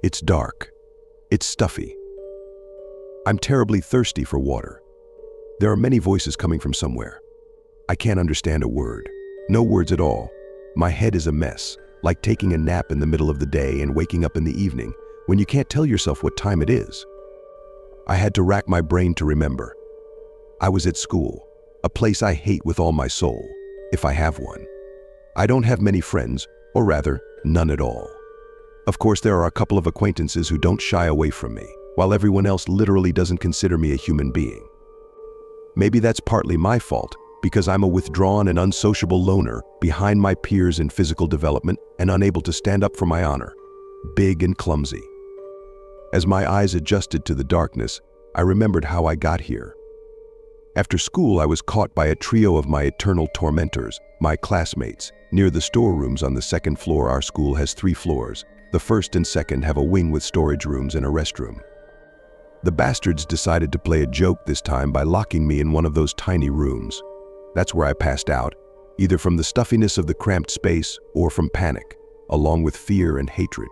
It's dark. It's stuffy. I'm terribly thirsty for water. There are many voices coming from somewhere. I can't understand a word. No words at all. My head is a mess, like taking a nap in the middle of the day and waking up in the evening when you can't tell yourself what time it is. I had to rack my brain to remember. I was at school, a place I hate with all my soul, if I have one. I don't have many friends, or rather, none at all. Of course, there are a couple of acquaintances who don't shy away from me, while everyone else literally doesn't consider me a human being. Maybe that's partly my fault, because I'm a withdrawn and unsociable loner behind my peers in physical development and unable to stand up for my honor, big and clumsy. As my eyes adjusted to the darkness, I remembered how I got here. After school, I was caught by a trio of my eternal tormentors, my classmates, near the storerooms on the second floor. Our school has 3 floors. The first and second have a wing with storage rooms and a restroom. The bastards decided to play a joke this time by locking me in one of those tiny rooms. That's where I passed out, either from the stuffiness of the cramped space or from panic, along with fear and hatred.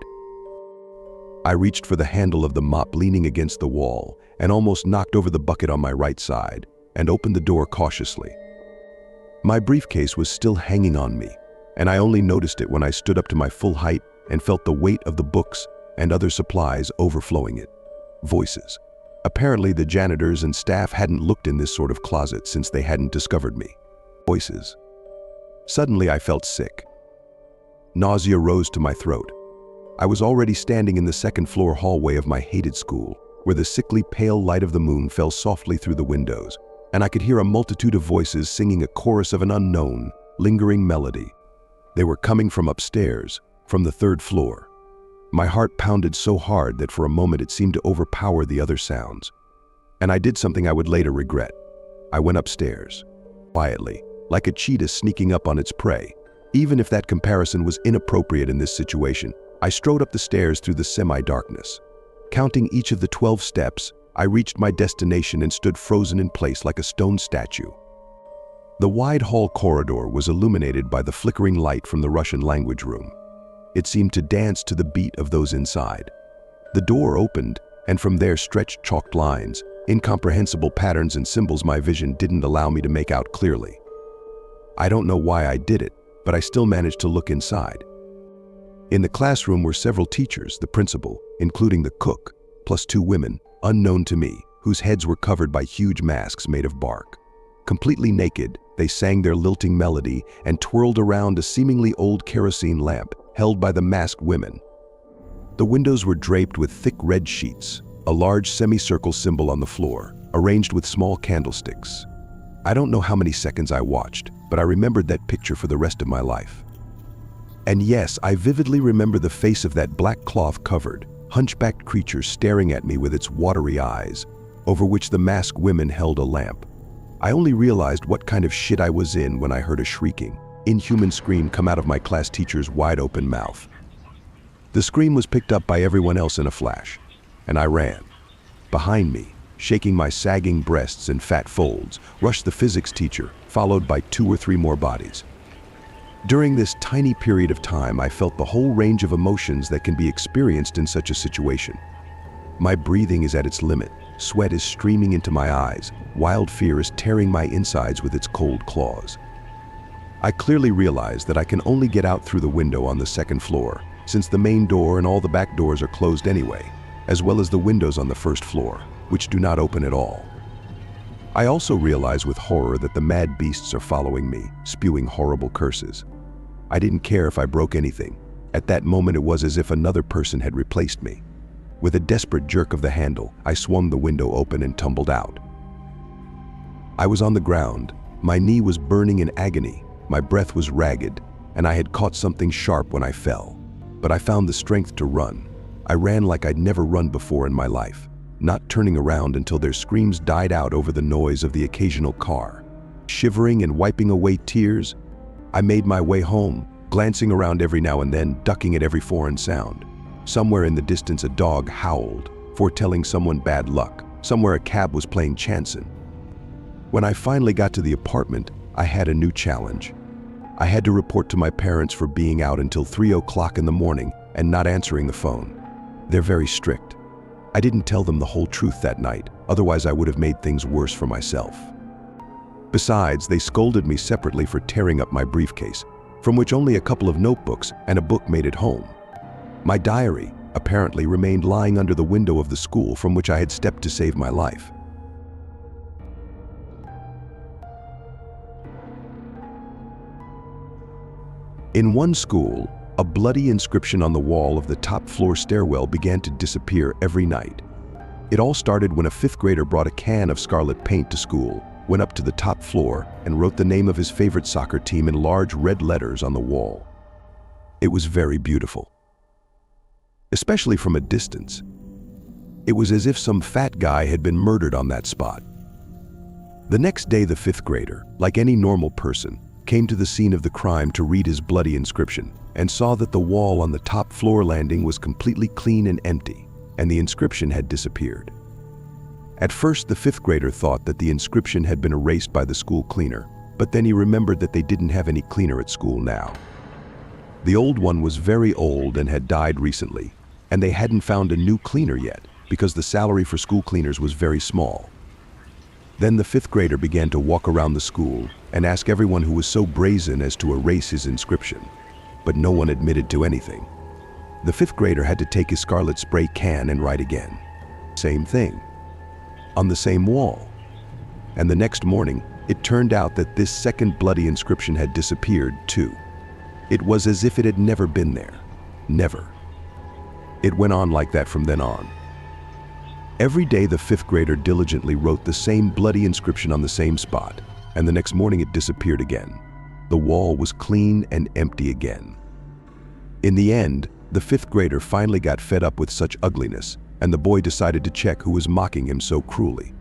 I reached for the handle of the mop leaning against the wall and almost knocked over the bucket on my right side and opened the door cautiously. My briefcase was still hanging on me, and I only noticed it when I stood up to my full height and felt the weight of the books and other supplies overflowing it. Voices. Apparently, the janitors and staff hadn't looked in this sort of closet since they hadn't discovered me. Voices. Suddenly, I felt sick. Nausea rose to my throat. I was already standing in the second-floor hallway of my hated school, where the sickly pale light of the moon fell softly through the windows, and I could hear a multitude of voices singing a chorus of an unknown, lingering melody. They were coming from upstairs, from the 3rd floor. My heart pounded so hard that for a moment it seemed to overpower the other sounds. And I did something I would later regret. I went upstairs, quietly, like a cheetah sneaking up on its prey. Even if that comparison was inappropriate in this situation, I strode up the stairs through the semi-darkness. Counting each of the 12 steps, I reached my destination and stood frozen in place like a stone statue. The wide hall corridor was illuminated by the flickering light from the Russian language room. It seemed to dance to the beat of those inside. The door opened, and from there stretched chalked lines, incomprehensible patterns and symbols my vision didn't allow me to make out clearly. I don't know why I did it, but I still managed to look inside. In the classroom were several teachers, the principal, including the cook, plus 2 women, unknown to me, whose heads were covered by huge masks made of bark. Completely naked, they sang their lilting melody and twirled around a seemingly old kerosene lamp held by the masked women. The windows were draped with thick red sheets, a large semicircle symbol on the floor, arranged with small candlesticks. I don't know how many seconds I watched, but I remembered that picture for the rest of my life. And yes, I vividly remember the face of that black cloth-covered, hunchbacked creature staring at me with its watery eyes, over which the masked women held a lamp. I only realized what kind of shit I was in when I heard a shrieking, inhuman scream come out of my class teacher's wide-open mouth. The scream was picked up by everyone else in a flash, and I ran. Behind me, shaking my sagging breasts in fat folds, rushed the physics teacher, followed by 2 or 3 more bodies. During this tiny period of time, I felt the whole range of emotions that can be experienced in such a situation. My breathing is at its limit, sweat is streaming into my eyes, wild fear is tearing my insides with its cold claws. I clearly realize that I can only get out through the window on the 2nd floor, since the main door and all the back doors are closed anyway, as well as the windows on the 1st floor, which do not open at all. I also realize with horror that the mad beasts are following me, spewing horrible curses. I didn't care if I broke anything. At that moment, it was as if another person had replaced me. With a desperate jerk of the handle, I swung the window open and tumbled out. I was on the ground. My knee was burning in agony. My breath was ragged, and I had caught something sharp when I fell. But I found the strength to run. I ran like I'd never run before in my life, not turning around until their screams died out over the noise of the occasional car. Shivering and wiping away tears, I made my way home, glancing around every now and then, ducking at every foreign sound. Somewhere in the distance a dog howled, foretelling someone bad luck. Somewhere a cab was playing chanson. When I finally got to the apartment, I had a new challenge. I had to report to my parents for being out until 3 o'clock in the morning and not answering the phone. They're very strict. I didn't tell them the whole truth that night, otherwise I would have made things worse for myself. Besides, they scolded me separately for tearing up my briefcase, from which only a couple of notebooks and a book made it home. My diary, apparently, remained lying under the window of the school from which I had stepped to save my life. In one school, a bloody inscription on the wall of the top-floor stairwell began to disappear every night. It all started when a fifth grader brought a can of scarlet paint to school, went up to the top floor, and wrote the name of his favorite soccer team in large red letters on the wall. It was very beautiful, especially from a distance. It was as if some fat guy had been murdered on that spot. The next day, the fifth grader, like any normal person, came to the scene of the crime to read his bloody inscription and saw that the wall on the top floor landing was completely clean and empty, and the inscription had disappeared. At first, the fifth grader thought that the inscription had been erased by the school cleaner, but then he remembered that they didn't have any cleaner at school now. The old one was very old and had died recently, and they hadn't found a new cleaner yet because the salary for school cleaners was very small. Then the fifth grader began to walk around the school and ask everyone who was so brazen as to erase his inscription, but no one admitted to anything. The fifth grader had to take his scarlet spray can and write again. Same thing, on the same wall. And the next morning, it turned out that this second bloody inscription had disappeared too. It was as if it had never been there. Never. It went on like that from then on. Every day the fifth grader diligently wrote the same bloody inscription on the same spot, and the next morning it disappeared again. The wall was clean and empty again. In the end, the fifth grader finally got fed up with such ugliness, and the boy decided to check who was mocking him so cruelly.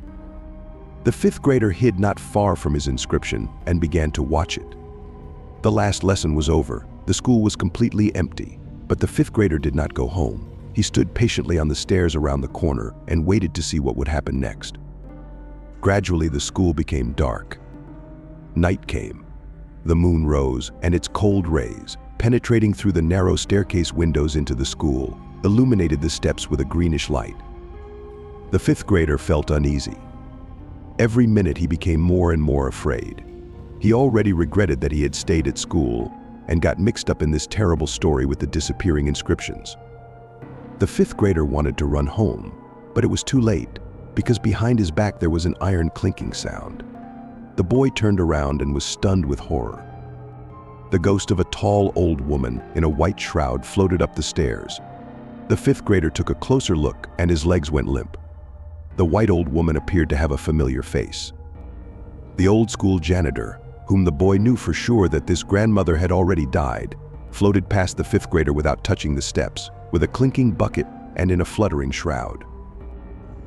The fifth grader hid not far from his inscription and began to watch it. The last lesson was over. The school was completely empty, but the fifth grader did not go home. He stood patiently on the stairs around the corner and waited to see what would happen next. Gradually, the school became dark. Night came. The moon rose, and its cold rays, penetrating through the narrow staircase windows into the school, illuminated the steps with a greenish light. The fifth grader felt uneasy. Every minute he became more and more afraid. He already regretted that he had stayed at school and got mixed up in this terrible story with the disappearing inscriptions. The fifth grader wanted to run home, but it was too late, because behind his back there was an iron clinking sound. The boy turned around and was stunned with horror. The ghost of a tall old woman in a white shroud floated up the stairs. The fifth grader took a closer look and his legs went limp. The white old woman appeared to have a familiar face. The old school janitor, whom the boy knew for sure that this grandmother had already died, floated past the fifth grader without touching the steps, with a clinking bucket and in a fluttering shroud.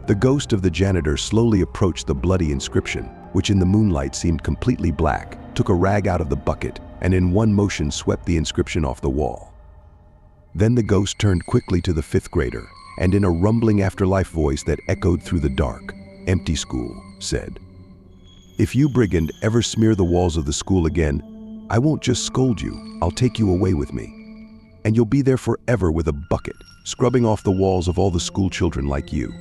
The ghost of the janitor slowly approached the bloody inscription, which in the moonlight seemed completely black, took a rag out of the bucket, and in one motion swept the inscription off the wall. Then the ghost turned quickly to the fifth grader, and in a rumbling afterlife voice that echoed through the dark, empty school, said, "If you, brigand, ever smear the walls of the school again, I won't just scold you, I'll take you away with me. And you'll be there forever with a bucket, scrubbing off the walls of all the school children like you."